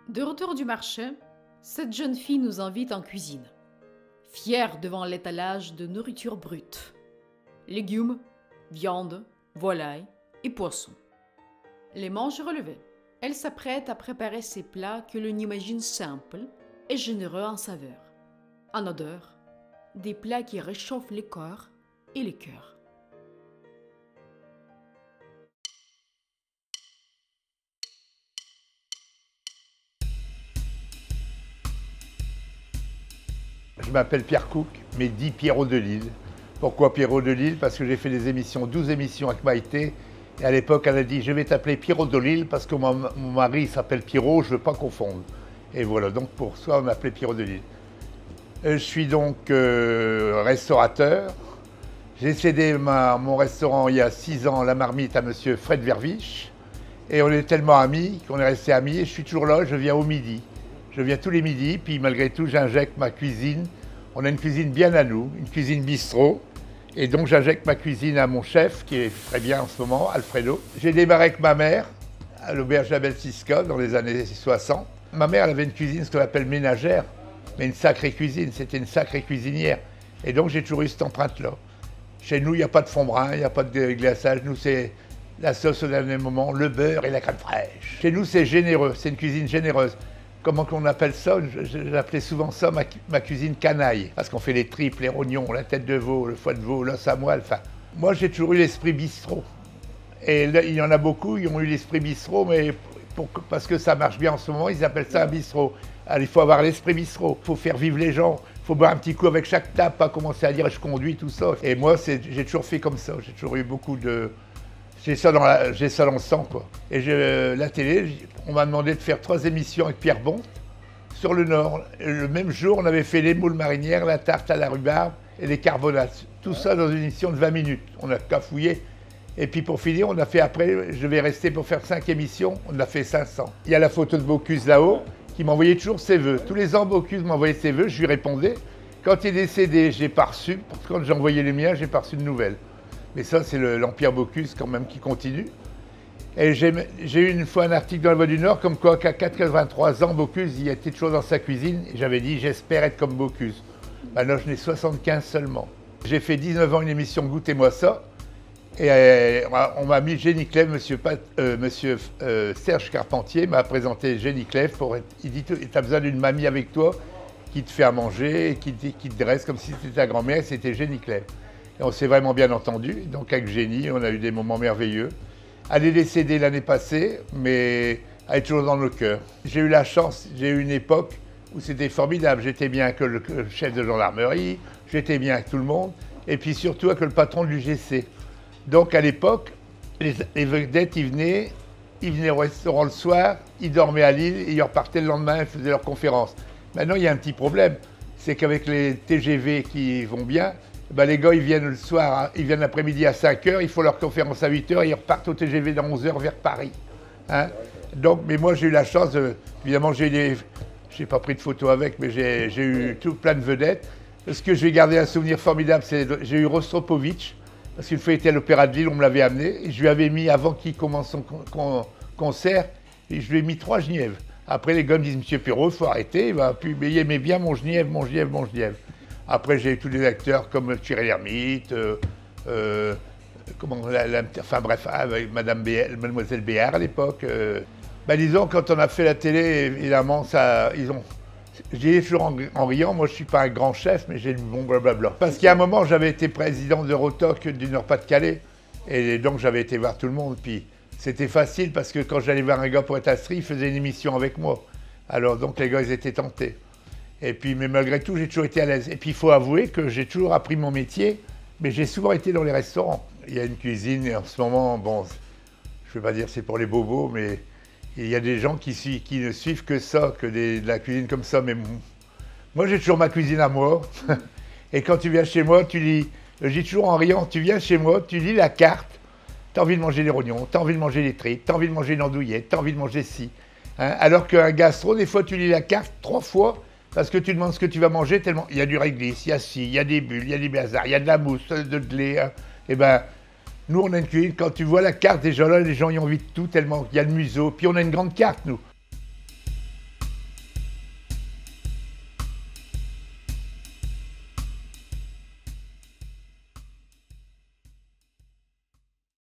De retour du marché, cette jeune fille nous invite en cuisine, fière devant l'étalage de nourriture brute. Légumes, viande, volaille et poissons. Les manches relevées, elle s'apprête à préparer ces plats que l'on imagine simples et généreux en saveur, en odeur, des plats qui réchauffent les corps et les cœurs. Je m'appelle Pierre Cook, mais dit Pierrot de Lille. Pourquoi Pierrot de Lille? Parce que j'ai fait des émissions, 12 émissions avec Maïté. Et à l'époque, elle a dit, je vais t'appeler Pierrot de Lille parce que mon mari s'appelle Pierrot, je ne veux pas confondre. Et voilà, donc pour ça, on m'appelait Pierrot de Lille. Je suis donc restaurateur. J'ai cédé mon restaurant il y a 6 ans, La Marmite, à monsieur Fred Verviche. Et on est tellement amis qu'on est restés amis. Et je suis toujours là, je viens au midi. Je viens tous les midis, puis malgré tout, j'injecte ma cuisine. On a une cuisine bien à nous, une cuisine bistrot. Et donc, j'injecte ma cuisine à mon chef, qui est très bien en ce moment, Alfredo. J'ai démarré avec ma mère, à l'auberge Abel Siska, dans les années 60. Ma mère, elle avait une cuisine, ce qu'on appelle ménagère, mais une sacrée cuisine, c'était une sacrée cuisinière. Et donc, j'ai toujours eu cette empreinte-là. Chez nous, il n'y a pas de fond brun, il n'y a pas de glaçage. Nous, c'est la sauce au dernier moment, le beurre et la crème fraîche. Chez nous, c'est généreux, c'est une cuisine généreuse. Comment qu'on appelle ça? J'appelais souvent ça ma cuisine canaille. Parce qu'on fait les tripes, les rognons, la tête de veau, le foie de veau, l'os à moelle. Enfin, moi, j'ai toujours eu l'esprit bistrot. Et là, il y en a beaucoup, ils ont eu l'esprit bistrot, mais parce que ça marche bien en ce moment, ils appellent ça un bistrot. Alors, il faut avoir l'esprit bistrot, il faut faire vivre les gens, il faut boire un petit coup avec chaque table, pas commencer à dire je conduis, tout ça. Et moi, j'ai toujours fait comme ça, j'ai toujours eu beaucoup de... J'ai ça dans le sang, quoi. Et la télé, on m'a demandé de faire 3 émissions avec Pierre Bon sur le Nord. Et le même jour, on avait fait les moules marinières, la tarte à la rhubarbe et les carbonates. Tout ça dans une émission de 20 minutes. On a cafouillé. Et puis pour finir, on a fait après, je vais rester pour faire 5 émissions, on a fait 500. Il y a la photo de Bocuse là-haut, qui m'envoyait toujours ses vœux. Tous les ans, Bocuse m'envoyait ses vœux, je lui répondais. Quand il est décédé, j'ai pas reçu. Quand j'ai envoyé les miens, j'ai pas reçu de nouvelles. Mais ça, c'est l'Empire Bocuse quand même qui continue. Et j'ai eu une fois un article dans La Voix du Nord comme quoi qu'à 83 ans, Bocuse, il était toujours dans sa cuisine. Et j'avais dit, j'espère être comme Bocuse. Maintenant, je n'ai 75 seulement. J'ai fait 19 ans une émission Goûtez-moi ça. Et on m'a mis Génie Clèves, monsieur Serge Carpentier m'a présenté Génie Clèves. Il dit, tu as besoin d'une mamie avec toi qui te fait à manger et qui te dresse comme si c'était ta grand-mère. Et c'était Génie Clèves. Et on s'est vraiment bien entendu, donc avec Génie, on a eu des moments merveilleux. Elle est décédée l'année passée, mais elle est toujours dans nos cœurs. J'ai eu la chance, j'ai eu une époque où c'était formidable. J'étais bien avec le chef de gendarmerie, j'étais bien avec tout le monde, et puis surtout avec le patron de l'UGC. Donc à l'époque, les vedettes, ils venaient au restaurant le soir, ils dormaient à Lille, et ils repartaient le lendemain, ils faisaient leur conférence. Maintenant, il y a un petit problème, c'est qu'avec les TGV qui vont bien, ben les gars, ils viennent le soir, ils viennent l'après-midi à 5 h, ils font leur conférence à 8 h et ils repartent au TGV dans 11 h vers Paris. Hein? Donc, mais moi, j'ai eu la chance, évidemment, j'ai pas pris de photos avec, mais j'ai eu tout plein de vedettes. Ce que je vais garder un souvenir formidable, c'est j'ai eu Rostropovitch, parce qu'une fois, il était à l'Opéra de Lille, on me l'avait amené, et je lui avais mis, avant qu'il commence son concert, et je lui ai mis 3 genièvres. Après, les gars me disent, Monsieur Perrault, il faut arrêter, mais il aimait bien mon genièvre, mon genièvre, mon genièvre. Après, j'ai eu tous les acteurs comme Thierry Lhermitte, enfin bref, avec Mademoiselle Béard à l'époque. Disons, quand on a fait la télé, évidemment, je dis toujours en riant, moi je ne suis pas un grand chef, mais j'ai du bon blablabla. Parce qu'il y a un moment, j'avais été président d'Eurotoc du Nord-Pas-de-Calais, et donc j'avais été voir tout le monde. Puis c'était facile parce que quand j'allais voir un gars pour être astri, il faisait une émission avec moi. Alors donc les gars, ils étaient tentés. Et puis, mais malgré tout, j'ai toujours été à l'aise. Et puis, il faut avouer que j'ai toujours appris mon métier, mais j'ai souvent été dans les restaurants. Il y a une cuisine, et en ce moment, bon, je ne vais pas dire c'est pour les bobos, mais il y a des gens qui ne suivent que ça, que de la cuisine comme ça. Mais moi, j'ai toujours ma cuisine à moi. Et quand tu viens chez moi, tu lis, je dis toujours en riant, tu viens chez moi, tu lis la carte, tu as envie de manger des rognons, tu as envie de manger des tripes, tu as envie de manger une andouillette, tu as envie de manger ci. Hein? Alors qu'un gastro, des fois, tu lis la carte 3 fois, parce que tu demandes ce que tu vas manger tellement... Il y a du réglisse, il y a ci, il y a des bulles, il y a des bazars, il y a de la mousse, de lait. Hein. Et ben, nous, on a une cuisine, quand tu vois la carte, déjà là, les gens y ont envie de tout tellement il y a le museau. Puis on a une grande carte, nous.